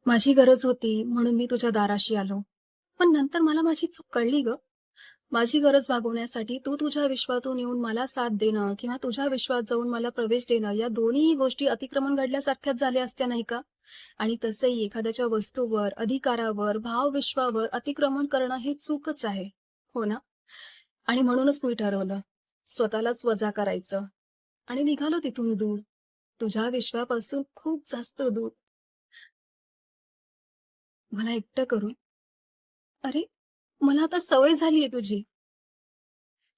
माझी गरज होती म्हणून मी तुझ्या दाराशी आलो. पण नंतर मला माझी चूक कळली गं. माझी गरज भागवण्यासाठी तू तुझ्या विश्वातून येऊन मला साथ देणं किंवा तुझ्या विश्वात जाऊन मला प्रवेश देणं या दोन्हीही गोष्टी अतिक्रमण घडल्यासारख्याच झाल्या असत्या नाही का? आणि तसंही एखाद्याच्या वस्तूवर, अधिकारावर, भावविश्वावर अतिक्रमण करणं हे चूकच आहे. हो ना? आणि म्हणूनच मी ठरवलं, स्वतःलाच वजा करायचं आणि निघालो तिथून दूर. तुझ्या विश्वापासून खूप जास्त दूर. मला एकटं करून. अरे, मला आता सवय झालीये तुझी.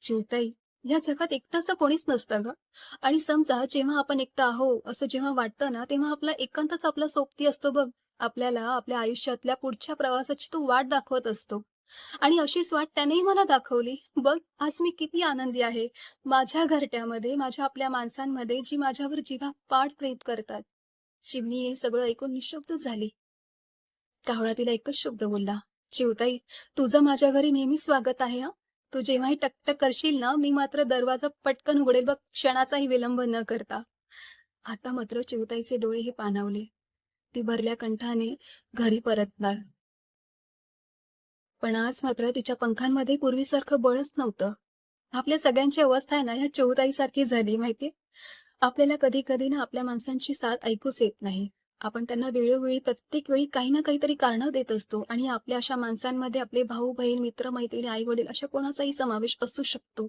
चिवताई, या जगात एकटं कोणीच नसतं गं. आणि समजा जेव्हा आपण एकटं आहो असं जेव्हा वाटतं ना, तेव्हा आपला एकांतच आपला सोबती असतो बघ. आपल्याला आपल्या आयुष्यातल्या पुढच्या प्रवासाची तो वाट दाखवत असतो. आणि अशीच वाट त्यानेही मला दाखवली. बघ, आज मी किती आनंदी आहे. माझ्या घरट्यामध्ये, माझ्या आपल्या माणसांमध्ये जी माझ्यावर जीवापाड प्रेम करतात. चिमणी हे सगळं ऐकून निःशब्द झाली. कावळा तिला एकच शब्द बोलला, "चिवताई, तुझं माझ्या घरी नेहमी स्वागत आहे हं. तू जेव्हाही टकटक करशील ना, मी मात्र दरवाजा पटकन उघडेल बघ, क्षणाचाही विलंब न करता." आता मात्र चिवताईचे डोळे हे पाणावले. ती भरल्या कंठाने घरी परतणार. पण आज मात्र तिच्या पंखांमध्ये पूर्वीसारखं बळच नव्हतं. आपल्या सगळ्यांची अवस्था आहे ना, ह्या चिऊताईसारखी झाली माहितीये. आपल्याला कधी-कधी ना आपल्या माणसांची साथ ऐकूच येत नाही. आपण त्यांना वेळोवेळी प्रत्येक वेळी काही ना काहीतरी कारणं देत असतो आणि आपल्या अशा माणसांमध्ये आपले भाऊ-बहीण, मित्र-मैत्रिणी, आई-वडील अशा कोणाचाही समावेश असू शकतो.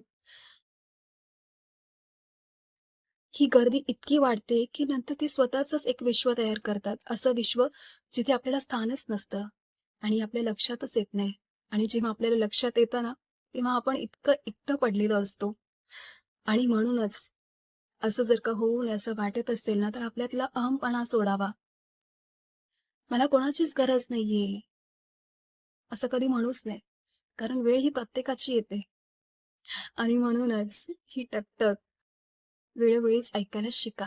ही गर्दी इतकी वाढते, की नंतर ते स्वतःचंच एक विश्व तयार करतात. असं विश्व जिथे आपल्याला स्थानच नसतं आणि आपल्या लक्षातच येत नाही. आणि जेव्हा आपल्याला लक्षात येतं ना, तेव्हा आपण इतकं एकटं पडलेलो असतो. आणि म्हणूनच असं जर का होऊ नये असं वाटत असेल ना, तर आपल्यातला अहमपणा सोडावा. मला कोणाचीच गरज नाहीये, असं कधी म्हणूच नये. कारण वेळ ही प्रत्येकाची येते आणि म्हणूनच ही टकटक वेळोवेळीच ऐकायला शिका.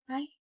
काय?